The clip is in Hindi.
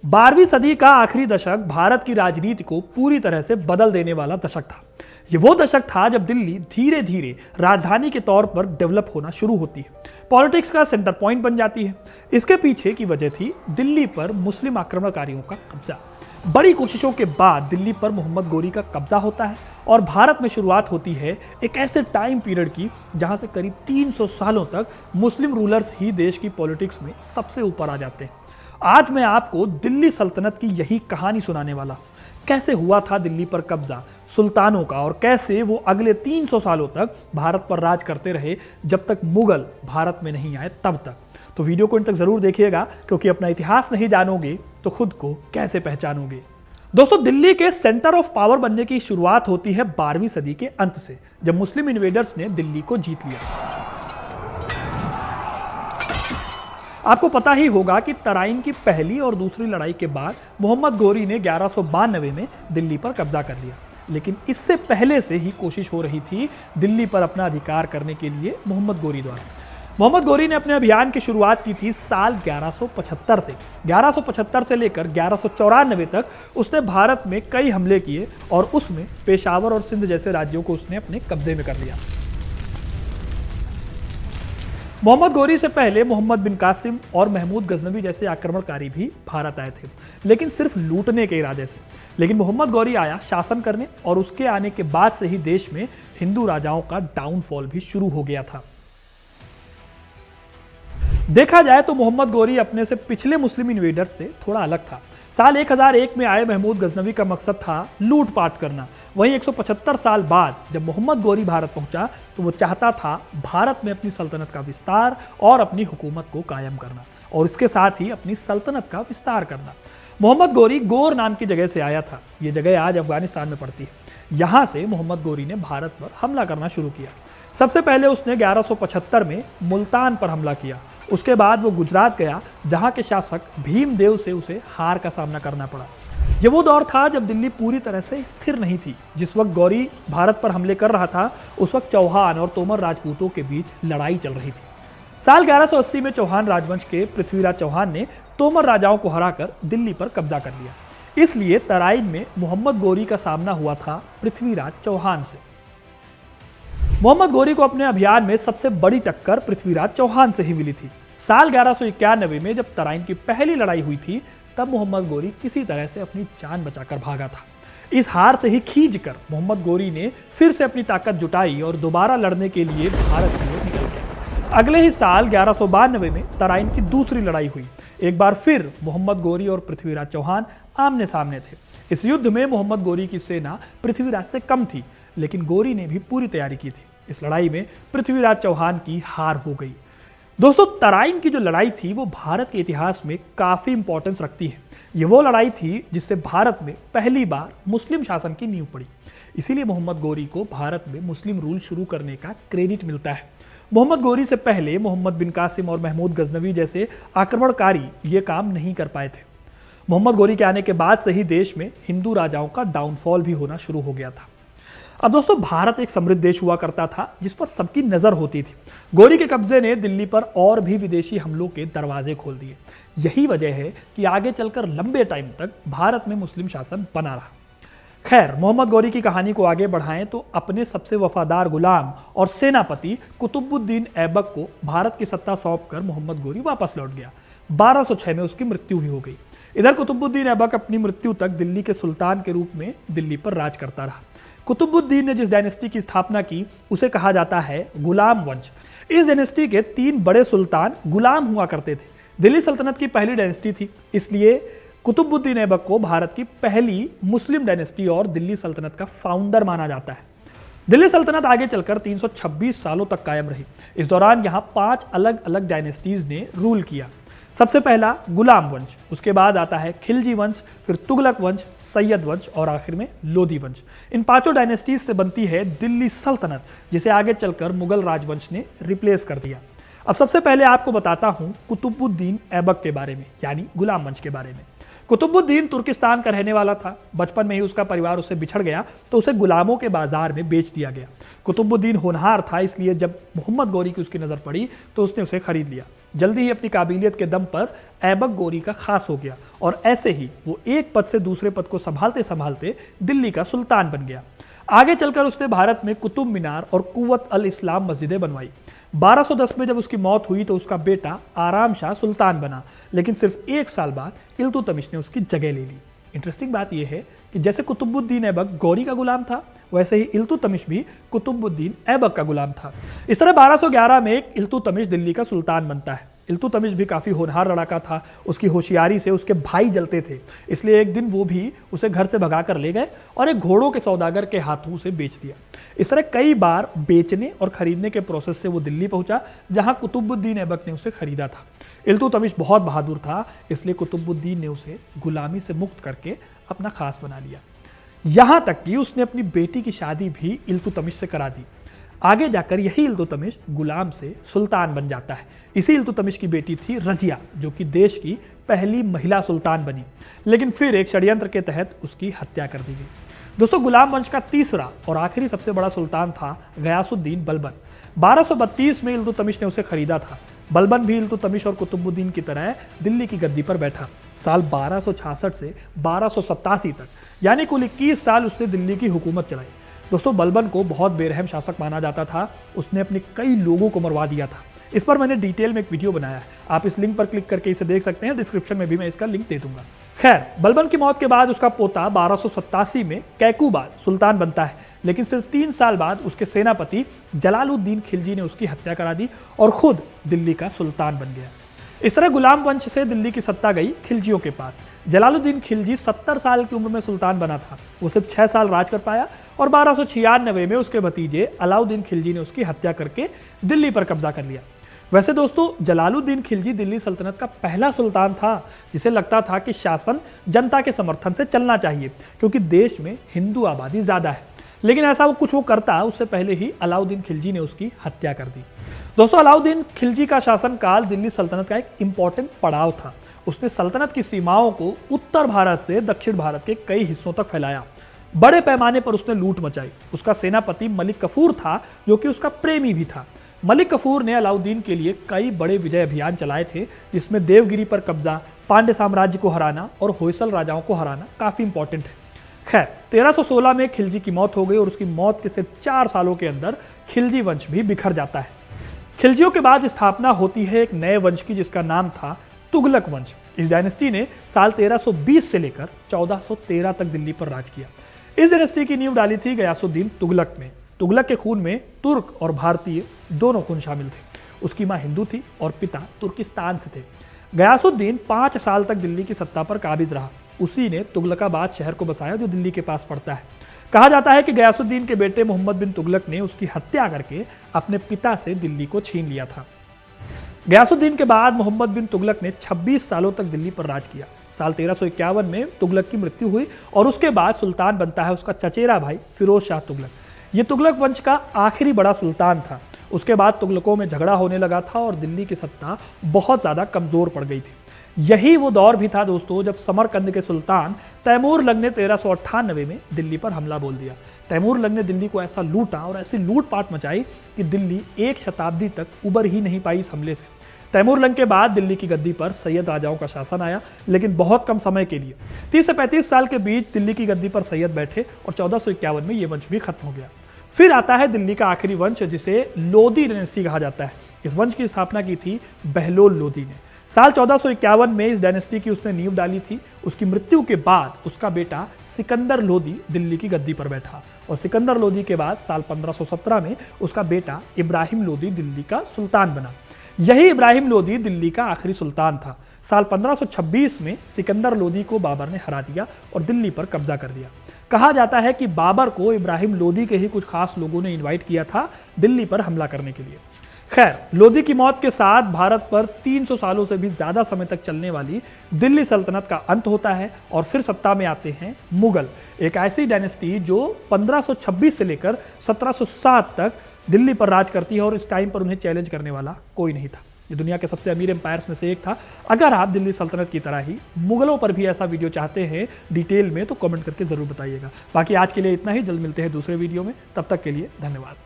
12वीं सदी का आखिरी दशक भारत की राजनीति को पूरी तरह से बदल देने वाला दशक था। ये वो दशक था जब दिल्ली धीरे धीरे राजधानी के तौर पर डेवलप होना शुरू होती है, पॉलिटिक्स का सेंटर पॉइंट बन जाती है। इसके पीछे की वजह थी दिल्ली पर मुस्लिम आक्रमणकारियों का कब्जा। बड़ी कोशिशों के बाद दिल्ली पर मोहम्मद गोरी का कब्जा होता है और भारत में शुरुआत होती है एक ऐसे टाइम पीरियड की जहां से करीब 300 सालों तक मुस्लिम रूलर्स ही देश की पॉलिटिक्स में सबसे ऊपर आ जाते हैं। आज मैं आपको दिल्ली सल्तनत की यही कहानी सुनाने वाला हूं। कैसे हुआ था दिल्ली पर कब्जा सुल्तानों का और कैसे वो अगले 300 सालों तक भारत पर राज करते रहे जब तक मुगल भारत में नहीं आए तब तक। तो वीडियो को इन तक जरूर देखिएगा, क्योंकि अपना इतिहास नहीं जानोगे तो खुद को कैसे पहचानोगे। दोस्तों, दिल्ली के सेंटर ऑफ पावर बनने की शुरुआत होती है 12वीं सदी के अंत से, जब मुस्लिम इन्वेडर्स ने दिल्ली को जीत लिया। आपको पता ही होगा कि तराइन की पहली और दूसरी लड़ाई के बाद मोहम्मद गोरी ने 1192 में दिल्ली पर कब्जा कर लिया, लेकिन इससे पहले से ही कोशिश हो रही थी दिल्ली पर अपना अधिकार करने के लिए मोहम्मद गोरी द्वारा। मोहम्मद गोरी ने अपने अभियान की शुरुआत की थी साल 1175 से। 1175 से लेकर 1194 तक उसने भारत में कई हमले किए और उसमें पेशावर और सिंध जैसे राज्यों को उसने अपने कब्जे में कर लिया। मोहम्मद गोरी से पहले मोहम्मद बिन कासिम और महमूद गजनवी जैसे आक्रमणकारी भी भारत आए थे, लेकिन सिर्फ लूटने के इरादे से। लेकिन मोहम्मद गोरी आया शासन करने, और उसके आने के बाद से ही देश में हिंदू राजाओं का डाउनफॉल भी शुरू हो गया था। देखा जाए तो मोहम्मद गोरी अपने से पिछले मुस्लिम इन्वेडर्स से थोड़ा अलग था। साल 1001 में आए महमूद गजनवी का मकसद था लूटपाट करना। वहीं 175 साल बाद जब मोहम्मद गोरी भारत पहुंचा तो वो चाहता था भारत में अपनी सल्तनत का विस्तार और अपनी हुकूमत को कायम करना, और इसके साथ ही अपनी सल्तनत का विस्तार करना। मोहम्मद गोरी गोर नाम की जगह से आया था। ये जगह आज अफगानिस्तान में पड़ती है। यहाँ से मोहम्मद गोरी ने भारत पर हमला करना शुरू किया। सबसे पहले उसने 1175 में मुल्तान पर हमला किया। उसके बाद वो गुजरात गया, जहां के शासक भीमदेव से उसे हार का सामना करना पड़ा। ये वो दौर था जब दिल्ली पूरी तरह से स्थिर नहीं थी। जिस वक्त गौरी भारत पर हमले कर रहा था, उस वक्त चौहान और तोमर राजपूतों के बीच लड़ाई चल रही थी। साल 1180 में चौहान राजवंश के पृथ्वीराज चौहान ने तोमर राजाओं को हराकर दिल्ली पर कब्जा कर लिया। इसलिए तराइन में मोहम्मद गोरी का सामना हुआ था पृथ्वीराज चौहान से। मोहम्मद गोरी को अपने अभियान में सबसे बड़ी टक्कर पृथ्वीराज चौहान से ही मिली थी। साल 1191 में जब तराइन की पहली लड़ाई हुई थी, तब मोहम्मद गोरी किसी तरह से अपनी जान बचाकर भागा था। इस हार से ही खींचकर मोहम्मद गोरी ने फिर से अपनी ताकत जुटाई और दोबारा लड़ने के लिए भारत की ओर निकल गया। अगले ही साल 1192 में तराइन की दूसरी लड़ाई हुई। एक बार फिर मोहम्मद गोरी और पृथ्वीराज चौहान आमने सामने थे। इस युद्ध में मोहम्मद गोरी की सेना पृथ्वीराज से कम थी, लेकिन गोरी ने भी पूरी तैयारी की थी। इस लड़ाई में पृथ्वीराज चौहान की हार हो गई। दोस्तों, तराइन की जो लड़ाई थी वो भारत के इतिहास में काफी इंपॉर्टेंस रखती है। ये वो लड़ाई थी जिससे भारत में पहली बार मुस्लिम शासन की नींव पड़ी। इसीलिए मोहम्मद गोरी को भारत में मुस्लिम रूल शुरू करने का क्रेडिट मिलता है। मोहम्मद गोरी से पहले मोहम्मद बिन कासिम और महमूद गजनवी जैसे आक्रमणकारी ये काम नहीं कर पाए थे। मोहम्मद गोरी के आने के बाद से ही देश में हिंदू राजाओं का डाउनफॉल भी होना शुरू हो गया था। अब दोस्तों, भारत एक समृद्ध देश हुआ करता था जिस पर सबकी नजर होती थी। गोरी के कब्जे ने दिल्ली पर और भी विदेशी हमलों के दरवाजे खोल दिए। यही वजह है कि आगे चलकर लंबे टाइम तक भारत में मुस्लिम शासन बना रहा। खैर, मोहम्मद गोरी की कहानी को आगे बढ़ाएं तो अपने सबसे वफादार गुलाम और सेनापति कुतुबुद्दीन ऐबक को भारत की सत्ता सौंपकर मोहम्मद गोरी वापस लौट गया। 1206 में उसकी मृत्यु भी हो गई। इधर कुतुबुद्दीन ऐबक अपनी मृत्यु तक दिल्ली के सुल्तान के रूप में दिल्ली पर राज करता रहा। कुतुबुद्दीन ने जिस डायनेस्टी की स्थापना की उसे कहा जाता है गुलाम वंश। इस डायनेस्टी के 3 बड़े सुल्तान गुलाम हुआ करते थे। दिल्ली सल्तनत की पहली डायनेस्टी थी, इसलिए कुतुबुद्दीन ऐबक को भारत की पहली मुस्लिम डायनेस्टी और दिल्ली सल्तनत का फाउंडर माना जाता है। दिल्ली सल्तनत आगे चलकर 326 सालों तक कायम रही। इस दौरान यहाँ 5 अलग अलग डायनेस्टीज ने रूल किया। सबसे पहला गुलाम वंश, उसके बाद आता है खिलजी वंश, फिर तुगलक वंश, सैयद वंश और आखिर में लोधी वंश। इन 5 डायनेस्टीज से बनती है दिल्ली सल्तनत, जिसे आगे चलकर मुगल राजवंश ने रिप्लेस कर दिया। अब सबसे पहले आपको बताता हूं कुतुबुद्दीन ऐबक के बारे में, यानी गुलाम वंश के बारे में। कुतुबुद्दीन तुर्किस्तान का रहने वाला था। बचपन में ही उसका परिवार उससे बिछड़ गया तो उसे गुलामों के बाजार में बेच दिया गया। कुतुबुद्दीन होनहार था, इसलिए जब मोहम्मद गौरी की उसकी नज़र पड़ी तो उसने उसे खरीद लिया। जल्दी ही अपनी काबिलियत के दम पर ऐबक गौरी का खास हो गया और ऐसे ही वो एक पद से दूसरे पद को संभालते संभालते दिल्ली का सुल्तान बन गया। आगे चलकर उसने भारत में कुतुब मीनार और कुव्वत अल इस्लाम मस्जिदें बनवाई। 1210 में जब उसकी मौत हुई तो उसका बेटा आराम शाह सुल्तान बना, लेकिन सिर्फ 1 साल बाद इल्तुतमिश ने उसकी जगह ले ली। इंटरेस्टिंग बात यह है कि जैसे कुतुबुद्दीन ऐबक गौरी का गुलाम था, वैसे ही इल्तुतमिश भी कुतुबुद्दीन ऐबक का गुलाम था। इस तरह 1211 में इल्तुतमिश दिल्ली का सुल्तान बनता है। इल्तुतमिश भी काफ़ी होनहार लड़का था, उसकी होशियारी से उसके भाई जलते थे, इसलिए एक दिन वो भी उसे घर से भगा कर ले गए और एक घोड़ों के सौदागर के हाथों उसे बेच दिया। इस तरह कई बार बेचने और खरीदने के प्रोसेस से वो दिल्ली पहुंचा, जहां कुतुबुद्दीन ऐबक ने उसे खरीदा था। इल्तुतमिश बहुत बहादुर था, इसलिए कुतुबुद्दीन ने उसे गुलामी से मुक्त करके अपना खास बना लिया। यहां तक कि उसने अपनी बेटी की शादी भी इल्तुतमिश से करा दी। आगे जाकर यही इल्तुतमिश गुलाम से सुल्तान बन जाता है। इसी इल्तुतमिश की बेटी थी रजिया, जो कि देश की पहली महिला सुल्तान बनी, लेकिन फिर एक षड्यंत्र के तहत उसकी हत्या कर दी गई। दोस्तों, गुलाम वंश का तीसरा और आखिरी सबसे बड़ा सुल्तान था गयासुद्दीन बलबन। 1232 में इल्तुतमिश ने उसे खरीदा था। बलबन भी इल्तुतमिश और कुतुबुद्दीन की तरह दिल्ली की गद्दी पर बैठा। साल 1266 से 1287 तक, यानी कुल 21 साल उसने दिल्ली की हुकूमत चलाई। दोस्तों, बलबन को बहुत बेरहम शासक माना जाता था। उसने अपने कई लोगों को मरवा दिया था। इस पर मैंने डिटेल में एक वीडियो बनाया है, आप इस लिंक पर क्लिक करके इसे देख सकते हैं। डिस्क्रिप्शन में भी मैं इसका लिंक दे दूंगा। खैर, बलबन की मौत के बाद उसका पोता 1287 में कैकूबाद सुल्तान बनता है, लेकिन सिर्फ 3 साल बाद उसके सेनापति जलालुद्दीन खिलजी ने उसकी हत्या करा दी और खुद दिल्ली का सुल्तान बन गया। इस तरह गुलाम वंश से दिल्ली की सत्ता गई खिलजियों के पास। जलालुद्दीन खिलजी 70 साल की उम्र में सुल्तान बना था। वो सिर्फ 6 साल राज कर पाया और 1296 में उसके भतीजे अलाउद्दीन खिलजी ने उसकी हत्या करके दिल्ली पर कब्जा कर लिया। वैसे दोस्तों, जलालुद्दीन खिलजी दिल्ली सल्तनत का पहला सुल्तान था जिसे लगता था कि शासन जनता के समर्थन से चलना चाहिए, क्योंकि देश में हिंदू आबादी ज़्यादा है। लेकिन ऐसा वो करता उससे पहले ही अलाउद्दीन खिलजी ने उसकी हत्या कर दी। दोस्तों, अलाउद्दीन खिलजी का शासनकाल दिल्ली सल्तनत का एक इंपॉर्टेंट पड़ाव था। उसने सल्तनत की सीमाओं को उत्तर भारत से दक्षिण भारत के कई हिस्सों तक फैलाया। बड़े पैमाने पर उसने लूट मचाई। उसका सेनापति मलिक कफूर था, जो कि उसका प्रेमी भी था। मलिक कफूर ने अलाउद्दीन के लिए कई बड़े विजय अभियान चलाए थे, जिसमें देवगिरी पर कब्जा, पांड्य साम्राज्य को हराना और होयसल राजाओं को हराना काफी इंपॉर्टेंट है। खैर, 1316 में खिलजी की मौत हो गई और उसकी मौत के सिर्फ 4 सालों के अंदर खिलजी वंश भी बिखर जाता है। खिलजियों के बाद स्थापना होती है एक नए वंश की, जिसका नाम था तुगलक वंश। इस डायनेस्टी ने साल 1320 से लेकर 1413 तक दिल्ली पर राज किया। इस डायनेस्टी की नींव डाली थी गयासुद्दीन तुगलक ने। तुगलक के खून में तुर्क और भारतीय दोनों खून शामिल थे। उसकी मां हिंदू थी और पिता तुर्किस्तान से थे। गयासुद्दीन 5 साल तक दिल्ली की सत्ता पर काबिज रहा। उसी ने तुगलकाबाद शहर को बसाया, जो दिल्ली के पास पड़ता है। कहा जाता है कि गयासुद्दीन के बेटे मोहम्मद बिन तुगलक ने उसकी हत्या करके अपने पिता से दिल्ली को छीन लिया था। गयासुद्दीन के बाद मोहम्मद बिन तुगलक ने 26 सालों तक दिल्ली पर राज किया। साल 1351 में तुगलक की मृत्यु हुई और उसके बाद सुल्तान बनता है उसका चचेरा भाई फिरोज शाह तुगलक। ये तुगलक वंश का आखिरी बड़ा सुल्तान था। उसके बाद तुगलकों में झगड़ा होने लगा था और दिल्ली की सत्ता बहुत ज़्यादा कमज़ोर पड़ गई थी। यही वो दौर भी था दोस्तों जब समरकंद के सुल्तान तैमूर लंग ने 1398 में दिल्ली पर हमला बोल दिया। तैमूर लंग ने दिल्ली को ऐसा लूटा और ऐसी लूटपाट मचाई कि दिल्ली 1 शताब्दी तक उबर ही नहीं पाई इस हमले से। तैमूर लंग के बाद दिल्ली की गद्दी पर सैयद राजाओं का शासन आया, लेकिन बहुत कम समय के लिए। 30 से 35 साल के बीच दिल्ली की गद्दी पर सैयद बैठे और 1451 में ये वंश भी खत्म हो गया। फिर आता है दिल्ली का आखिरी वंश, जिसे लोधी डायनेस्टी कहा जाता है। इस वंश की स्थापना की थी बहलोल लोधी ने। साल 1451 में इस डायनेस्टी की उसने नींव डाली थी। उसकी मृत्यु के बाद उसका बेटा सिकंदर लोधी दिल्ली की गद्दी पर बैठा और सिकंदर लोधी के बाद साल 1517 में उसका बेटा इब्राहिम लोधी दिल्ली का सुल्तान बना। यही इब्राहिम लोधी दिल्ली का आखिरी सुल्तान था। साल 1526 में सिकंदर लोधी को बाबर ने हरा दिया और दिल्ली पर कब्जा कर लिया। कहा जाता है कि बाबर को इब्राहिम लोधी के ही कुछ खास लोगों ने इनवाइट किया था दिल्ली पर हमला करने के लिए। खैर, लोधी की मौत के साथ भारत पर 300 सालों से भी ज्यादा समय तक चलने वाली दिल्ली सल्तनत का अंत होता है और फिर सत्ता में आते हैं मुगल, एक ऐसी डायनेस्टी जो 1526 से लेकर 1707 तक दिल्ली पर राज करती है और इस टाइम पर उन्हें चैलेंज करने वाला कोई नहीं था। ये दुनिया के सबसे अमीर एम्पायर्स में से एक था। अगर आप दिल्ली सल्तनत की तरह ही मुगलों पर भी ऐसा वीडियो चाहते हैं डिटेल में, तो कमेंट करके ज़रूर बताइएगा। बाकी आज के लिए इतना ही, जल्द मिलते हैं दूसरे वीडियो में, तब तक के लिए धन्यवाद।